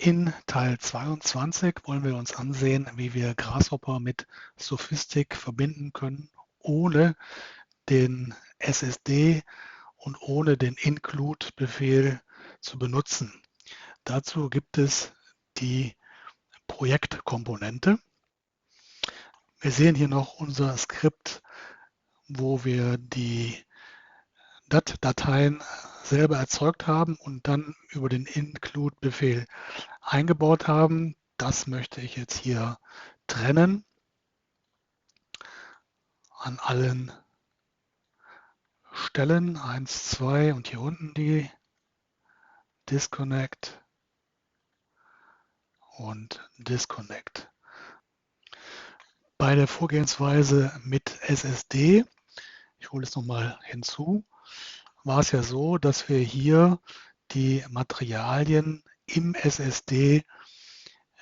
In Teil 22 wollen wir uns ansehen, wie wir Grasshopper mit Sophistic verbinden können, ohne den SSD und ohne den Include-Befehl zu benutzen. Dazu gibt es die Projektkomponente. Wir sehen hier noch unser Skript, wo wir die DAT-Dateien selber erzeugt haben und dann über den Include-Befehl eingebaut haben. Das möchte ich jetzt hier trennen an allen Stellen. 1, 2 und hier unten die Disconnect und Disconnect. Bei der Vorgehensweise mit SSD, ich hole es nochmal hinzu, war es ja so, dass wir hier die Materialien im SSD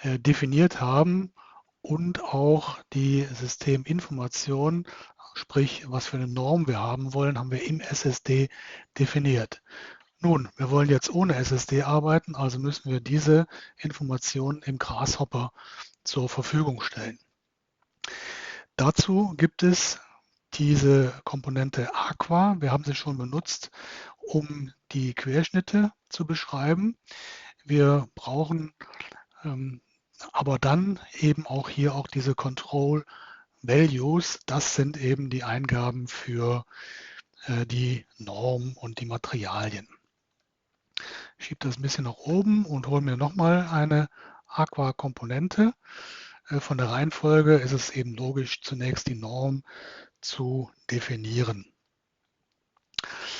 definiert haben und auch die Systeminformation, sprich was für eine Norm wir haben wollen, haben wir im SSD definiert. Nun, wir wollen jetzt ohne SSD arbeiten, also müssen wir diese Informationen im Grasshopper zur Verfügung stellen. Dazu gibt es diese Komponente Aqua. Wir haben sie schon benutzt, um die Querschnitte zu beschreiben. Wir brauchen aber dann eben auch hier auch diese Control Values. Das sind eben die Eingaben für die Norm und die Materialien. Ich schiebe das ein bisschen nach oben und hole mir nochmal eine Aqua-Komponente. Von der Reihenfolge ist es eben logisch, zunächst die Norm zu definieren.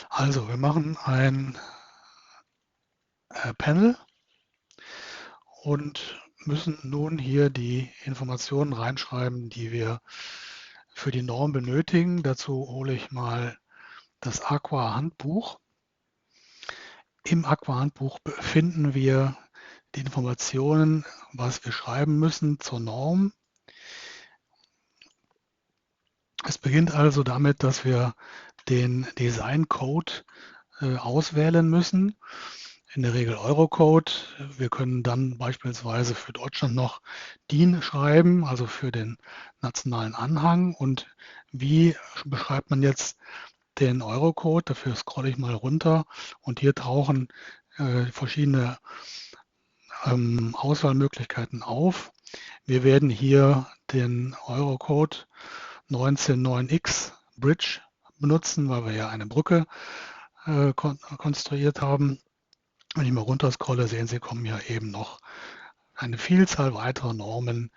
Also wir machen ein Panel und müssen nun hier die Informationen reinschreiben, die wir für die Norm benötigen. Dazu hole ich mal das Aqua-Handbuch. Im Aqua-Handbuch finden wir die Informationen, was wir schreiben müssen zur Norm. Es beginnt also damit, dass wir den Design-Code auswählen müssen. In der Regel Eurocode. Wir können dann beispielsweise für Deutschland noch DIN schreiben, also für den nationalen Anhang. Und wie beschreibt man jetzt den Eurocode? Dafür scrolle ich mal runter und hier tauchen verschiedene Auswahlmöglichkeiten auf. Wir werden hier den Eurocode 199X Bridge benutzen, weil wir ja eine Brücke konstruiert haben. Wenn ich mal runter scrolle, sehen Sie, kommen ja eben noch eine Vielzahl weiterer Normen,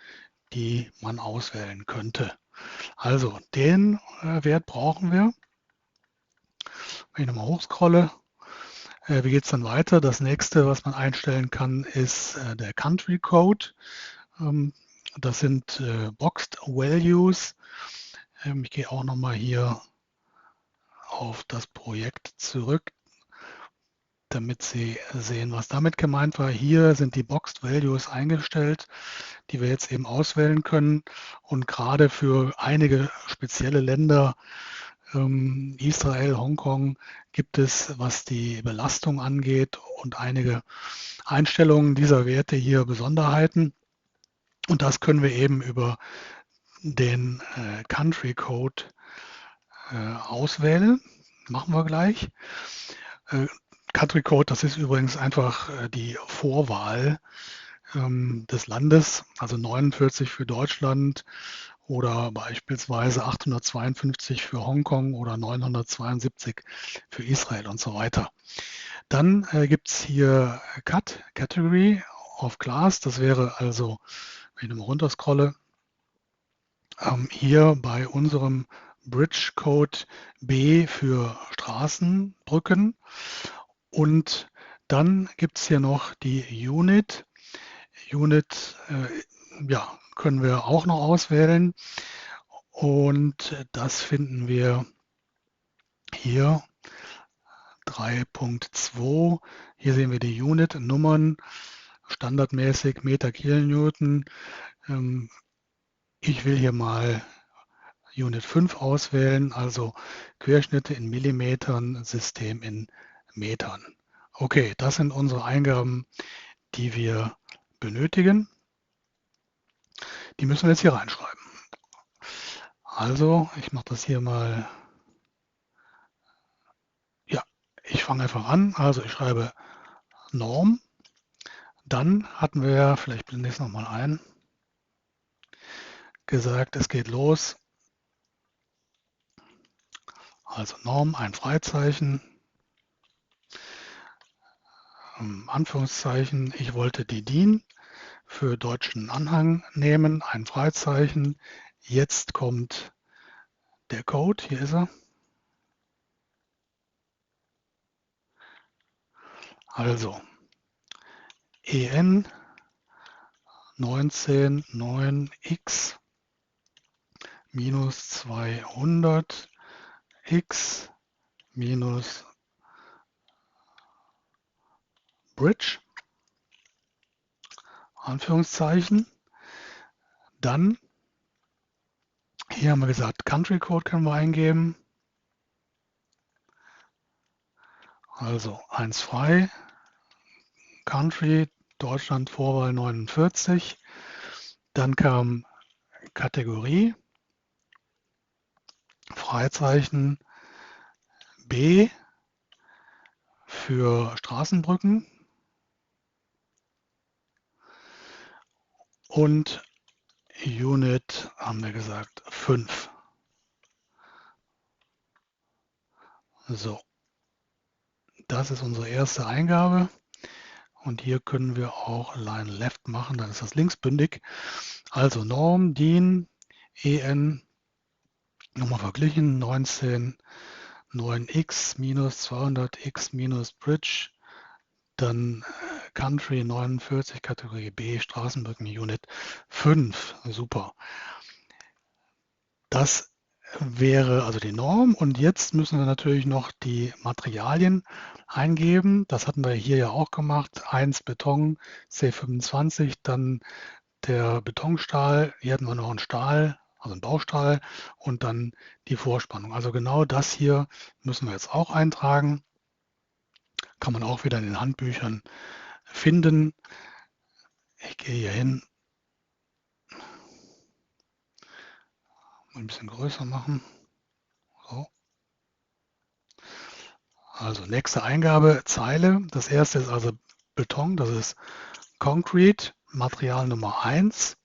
die man auswählen könnte. Also den Wert brauchen wir. Wenn ich nochmal hochscrolle, wie geht es dann weiter? Das nächste, was man einstellen kann, ist der Country Code. Das sind Boxed Values. Ich gehe auch nochmal hier auf das Projekt zurück, damit Sie sehen, was damit gemeint war. Hier sind die Boxed Values eingestellt, die wir jetzt eben auswählen können. Und gerade für einige spezielle Länder, Israel, Hongkong, gibt es, was die Belastung angeht und einige Einstellungen dieser Werte hier Besonderheiten. Und das können wir eben über den Country Code auswählen. Machen wir gleich. Country Code, das ist übrigens einfach die Vorwahl des Landes, also 49 für Deutschland oder beispielsweise 852 für Hongkong oder 972 für Israel und so weiter. Dann gibt es hier Category of Class, das wäre also, wenn ich nochmal runterscrolle, hier bei unserem Bridge Code B für Straßenbrücken. Und dann gibt es hier noch die Unit. Unit ja, können wir auch noch auswählen. Und das finden wir hier 3.2. Hier sehen wir die Unit-Nummern, standardmäßig Meter Kilonewton. Ich will hier mal Unit 5 auswählen, also Querschnitte in Millimetern, System in Metern. Okay, das sind unsere Eingaben, die wir benötigen, die müssen wir jetzt hier reinschreiben. Also, ich mache das hier mal. Ja, ich fange einfach an. Also ich schreibe Norm. Dann hatten wir ja, vielleicht blende ich es nochmal ein, gesagt, es geht los. Also Norm, ein Freizeichen, Anführungszeichen. Ich wollte die DIN für deutschen Anhang nehmen, ein Freizeichen. Jetzt kommt der Code, hier ist er. Also EN 199X minus 200 X minus Bridge, Anführungszeichen. Dann, hier haben wir gesagt, Country Code können wir eingeben. Also 1 frei, Country, Deutschland Vorwahl 49. Dann kam Kategorie, Freizeichen B für Straßenbrücken und Unit haben wir gesagt 5. So, das ist unsere erste Eingabe. Und hier können wir auch Line Left machen, dann ist das linksbündig. Also Norm, DIN, EN, nochmal verglichen, 19, 9x minus 200x minus Bridge, dann Country 49, Kategorie B, Straßenbrücken Unit 5. Super. Das wäre also die Norm. Und jetzt müssen wir natürlich noch die Materialien eingeben. Das hatten wir hier ja auch gemacht. 1 Beton, C25, dann der Betonstahl. Hier hatten wir noch einen Stahl, also einen Baustahl und dann die Vorspannung. Also genau das hier müssen wir jetzt auch eintragen. Kann man auch wieder in den Handbüchern finden. Ich gehe hier hin, ein bisschen größer machen. So. Also nächste Eingabezeile. Das erste ist also Beton, das ist Concrete, Material Nummer 1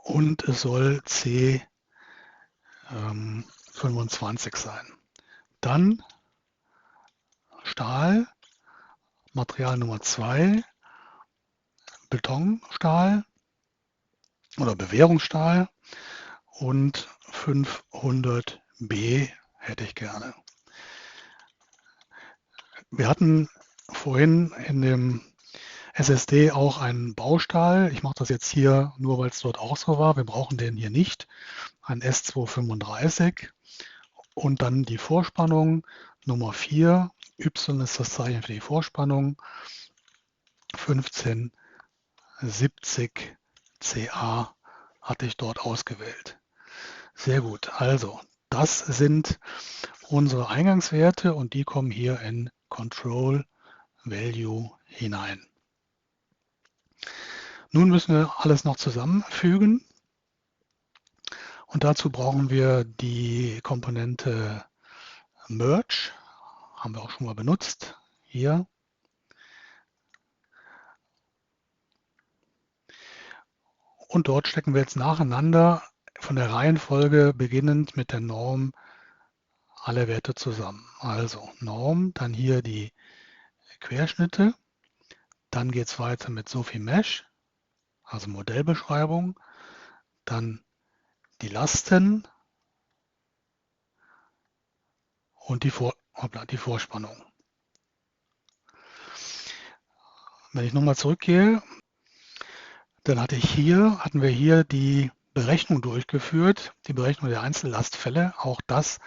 und es soll C25 sein. Dann Stahl, Material Nummer 2, Betonstahl oder Bewährungsstahl und 500B hätte ich gerne. Wir hatten vorhin in dem SSD auch einen Baustahl. Ich mache das jetzt hier nur, weil es dort auch so war. Wir brauchen den hier nicht. Ein S235 und dann die Vorspannung Nummer 4. Y ist das Zeichen für die Vorspannung. 1570 CA hatte ich dort ausgewählt. Sehr gut. Also, das sind unsere Eingangswerte und die kommen hier in Control Value hinein. Nun müssen wir alles noch zusammenfügen und dazu brauchen wir die Komponente Merge, haben wir auch schon mal benutzt, hier. Und dort stecken wir jetzt nacheinander von der Reihenfolge beginnend mit der Norm alle Werte zusammen. Also Norm, dann hier die Querschnitte, dann geht es weiter mit Sophie Mesh, also Modellbeschreibung, dann die Lasten und die Vorspannung. Wenn ich nochmal zurückgehe, dann hatten wir hier die Berechnung durchgeführt, die Berechnung der Einzellastfälle. Auch das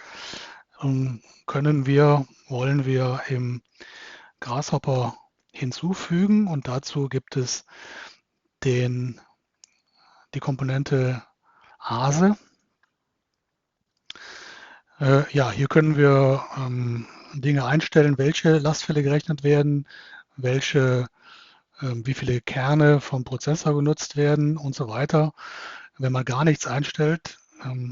wollen wir im Grasshopper hinzufügen und dazu gibt es die Komponente ASE. Ja, hier können wir Dinge einstellen, welche Lastfälle gerechnet werden, welche wie viele Kerne vom Prozessor genutzt werden und so weiter. Wenn man gar nichts einstellt,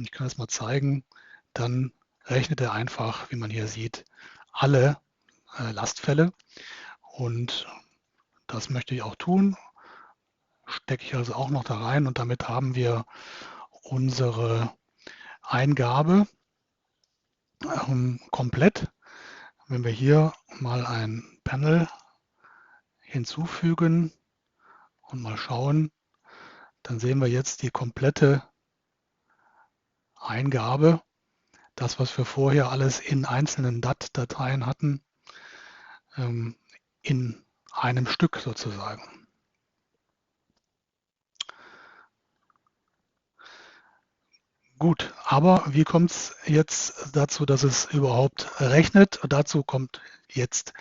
ich kann es mal zeigen, dann rechnet er einfach, wie man hier sieht, alle Lastfälle. Und das möchte ich auch tun. Stecke ich also auch noch da rein und damit haben wir unsere Eingabe komplett. Wenn wir hier mal ein Panel hinzufügen und mal schauen, dann sehen wir jetzt die komplette Eingabe. Das, was wir vorher alles in einzelnen DAT-Dateien hatten, in einem Stück sozusagen. Gut, aber wie kommt es jetzt dazu, dass es überhaupt rechnet? Dazu kommt jetzt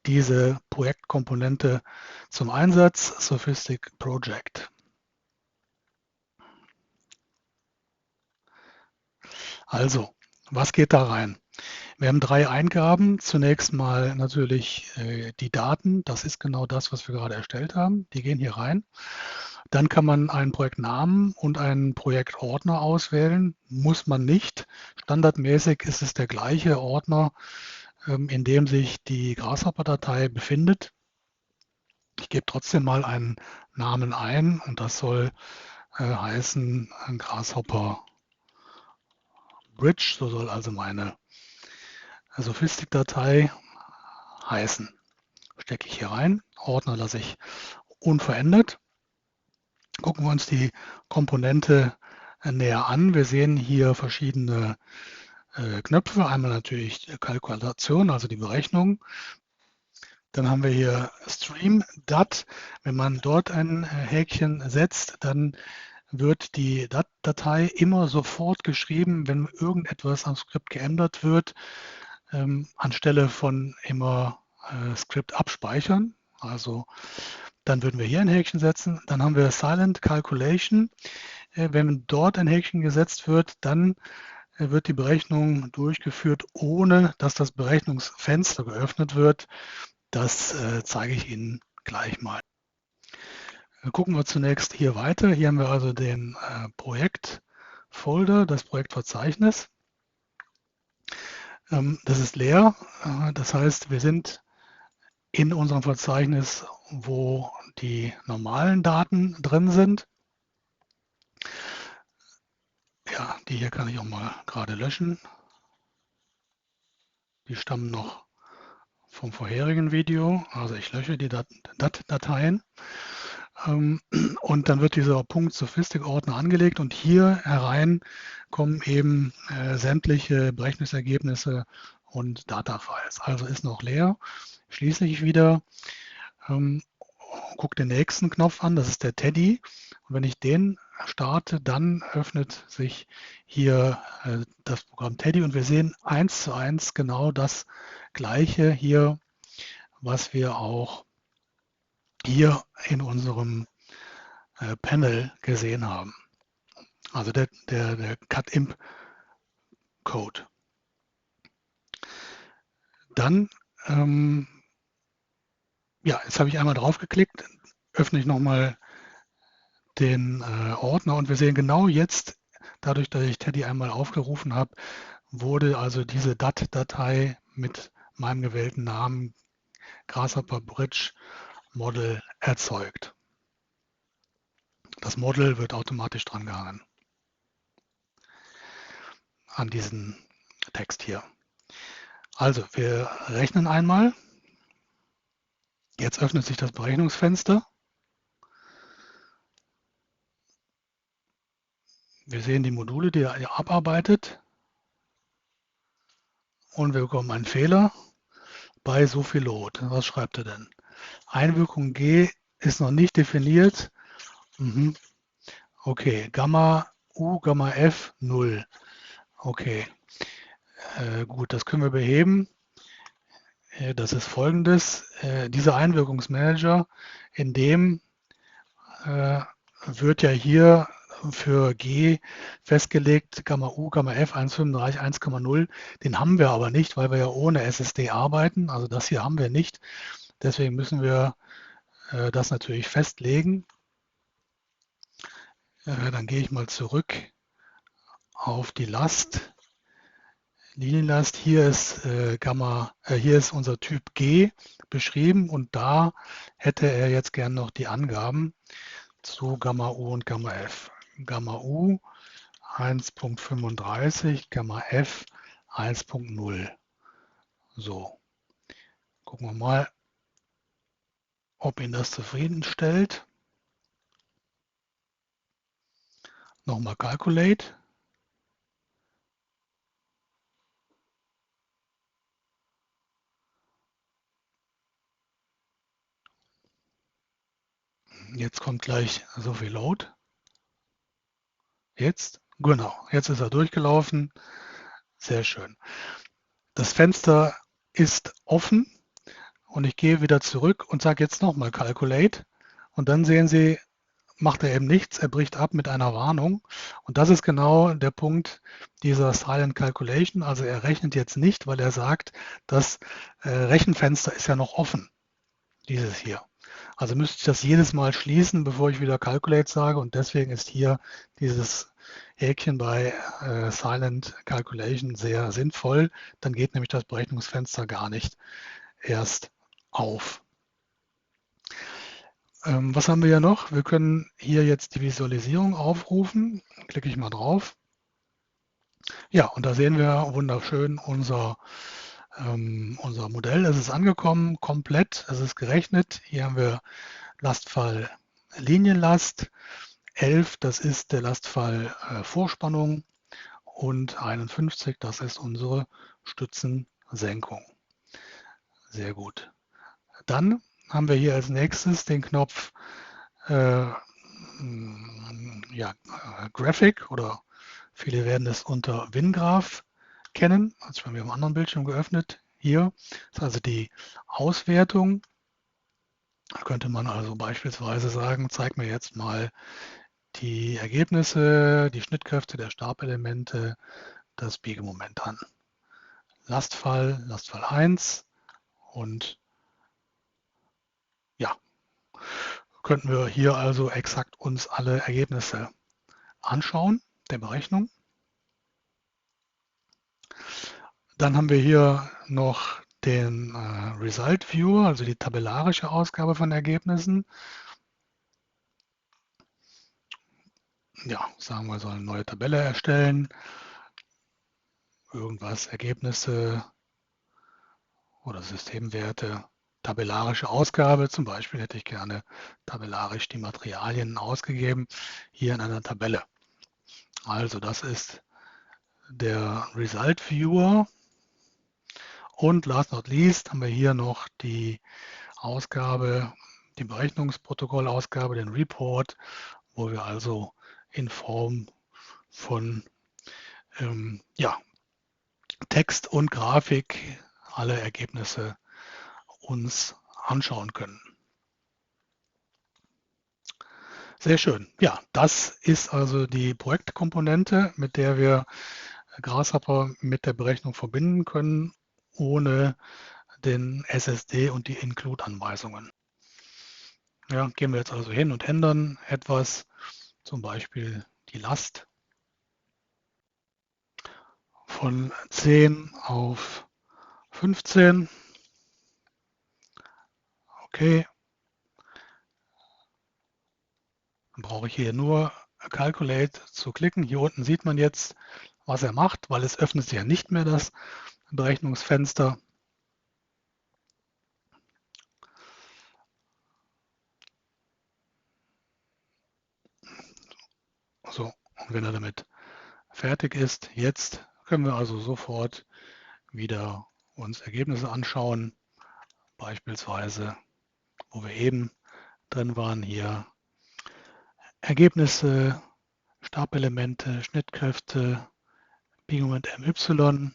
diese Projektkomponente zum Einsatz, Sophistic Project. Also, was geht da rein? Wir haben 3 Eingaben. Zunächst mal natürlich die Daten. Das ist genau das, was wir gerade erstellt haben. Die gehen hier rein. Dann kann man einen Projektnamen und einen Projektordner auswählen. Muss man nicht. Standardmäßig ist es der gleiche Ordner, in dem sich die Grasshopper-Datei befindet. Ich gebe trotzdem mal einen Namen ein und das soll heißen Grasshopper Bridge. So soll also meine Sophistic-Datei heißen. Stecke ich hier rein. Ordner lasse ich unverändert. Gucken wir uns die Komponente näher an. Wir sehen hier verschiedene Knöpfe. Einmal natürlich Kalkulation, also die Berechnung. Dann haben wir hier Stream DAT. Wenn man dort ein Häkchen setzt, dann wird die DAT-Datei immer sofort geschrieben, wenn irgendetwas am Skript geändert wird, anstelle von immer Skript abspeichern. Also dann würden wir hier ein Häkchen setzen. Dann haben wir Silent Calculation. Wenn dort ein Häkchen gesetzt wird, dann wird die Berechnung durchgeführt, ohne dass das Berechnungsfenster geöffnet wird. Das zeige ich Ihnen gleich mal. Gucken wir zunächst hier weiter. Hier haben wir also den Projektfolder, das Projektverzeichnis. Das ist leer. Das heißt, wir sind in unserem Verzeichnis, wo die normalen Daten drin sind. Ja, die hier kann ich auch mal gerade löschen. Die stammen noch vom vorherigen Video. Also ich lösche die DAT-Dateien. Und dann wird dieser Punkt Sophistic-Ordner angelegt und hier herein kommen eben sämtliche Berechnungsergebnisse und Data-Files. Also ist noch leer. Schließe ich wieder, gucke den nächsten Knopf an, das ist der Teddy. Und wenn ich den starte, dann öffnet sich hier das Programm Teddy und wir sehen 1:1 genau das gleiche hier, was wir auch hier in unserem Panel gesehen haben. Also der Cut-Imp-Code. Dann, ja, jetzt habe ich einmal drauf geklickt, öffne ich nochmal den Ordner und wir sehen genau jetzt, dadurch, dass ich Teddy einmal aufgerufen habe, wurde also diese DAT-Datei mit meinem gewählten Namen Grasshopper Bridge Model erzeugt. Das Model wird automatisch dran gehangen an diesen Text hier. Also wir rechnen einmal. Jetzt öffnet sich das Berechnungsfenster. Wir sehen die Module, die er abarbeitet. Und wir bekommen einen Fehler bei so viel Load. Was schreibt er denn? Einwirkung G ist noch nicht definiert. Okay, Gamma U, Gamma F 0. Okay, gut, das können wir beheben. Das ist folgendes. Dieser Einwirkungsmanager, in dem wird ja hier für G festgelegt, Gamma U, Gamma F 1,35, 1,0. Den haben wir aber nicht, weil wir ja ohne SSD arbeiten. Also das hier haben wir nicht. Deswegen müssen wir das natürlich festlegen. Dann gehe ich mal zurück auf die Last. Linienlast, hier ist hier ist unser Typ G beschrieben und da hätte er jetzt gern noch die Angaben zu Gamma U und Gamma F. Gamma U 1.35, Gamma F 1.0. So, gucken wir mal, ob ihn das zufriedenstellt. Nochmal Calculate. Jetzt kommt gleich so viel Load. Jetzt, genau, jetzt ist er durchgelaufen. Sehr schön. Das Fenster ist offen und ich gehe wieder zurück und sage jetzt nochmal Calculate. Und dann sehen Sie, macht er eben nichts, er bricht ab mit einer Warnung. Und das ist genau der Punkt dieser Silent Calculation. Also er rechnet jetzt nicht, weil er sagt, das Rechenfenster ist ja noch offen, dieses hier. Also müsste ich das jedes Mal schließen, bevor ich wieder Calculate sage. Und deswegen ist hier dieses Häkchen bei Silent Calculation sehr sinnvoll. Dann geht nämlich das Berechnungsfenster gar nicht erst auf. Was haben wir ja noch? Wir können hier jetzt die Visualisierung aufrufen. Klicke ich mal drauf. Ja, und da sehen wir wunderschön unser Modell. Es ist angekommen, komplett, es ist gerechnet. Hier haben wir Lastfall Linienlast. 11, das ist der Lastfall Vorspannung. Und 51, das ist unsere Stützensenkung. Sehr gut. Dann haben wir hier als nächstes den Knopf ja, Graphic oder viele werden es unter WinGraph kennen. Also ich habe mir am anderen Bildschirm geöffnet. Hier ist also die Auswertung. Da könnte man also beispielsweise sagen, zeig mir jetzt mal die Ergebnisse, die Schnittkräfte der Stabelemente, das Biegemoment an. Lastfall 1 und ja, könnten wir hier also exakt uns alle Ergebnisse anschauen der Berechnung. Dann haben wir hier noch den Result Viewer, also die tabellarische Ausgabe von Ergebnissen. Ja, sagen wir, sollen eine neue Tabelle erstellen, irgendwas, Ergebnisse oder Systemwerte, tabellarische Ausgabe. Zum Beispiel hätte ich gerne tabellarisch die Materialien ausgegeben, hier in einer Tabelle. Also das ist der Result Viewer. Und last not least haben wir hier noch die Ausgabe, die Berechnungsprotokollausgabe, den Report, wo wir also in Form von ja, Text und Grafik alle Ergebnisse uns anschauen können. Sehr schön. Ja, das ist also die Projektkomponente, mit der wir Grasshopper mit der Berechnung verbinden können, ohne den SSD und die Include-Anweisungen. Ja, gehen wir jetzt also hin und ändern etwas, zum Beispiel die Last von 10 auf 15. Okay, dann brauche ich hier nur Calculate zu klicken. Hier unten sieht man jetzt, was er macht, weil es öffnet sich ja nicht mehr das Berechnungsfenster. So, und wenn er damit fertig ist, jetzt können wir also sofort wieder uns Ergebnisse anschauen, beispielsweise, wo wir eben drin waren, hier Ergebnisse, Stabelemente, Schnittkräfte, Biegemoment MY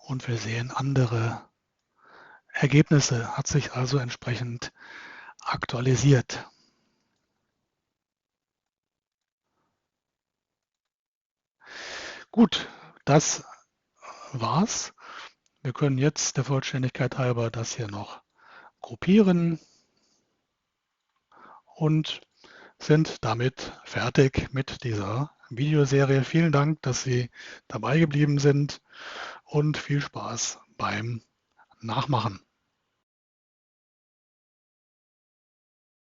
und wir sehen andere Ergebnisse, hat sich also entsprechend aktualisiert. Gut, das war's. Wir können jetzt der Vollständigkeit halber das hier noch gruppieren und sind damit fertig mit dieser Videoserie. Vielen Dank, dass Sie dabei geblieben sind und viel Spaß beim Nachmachen.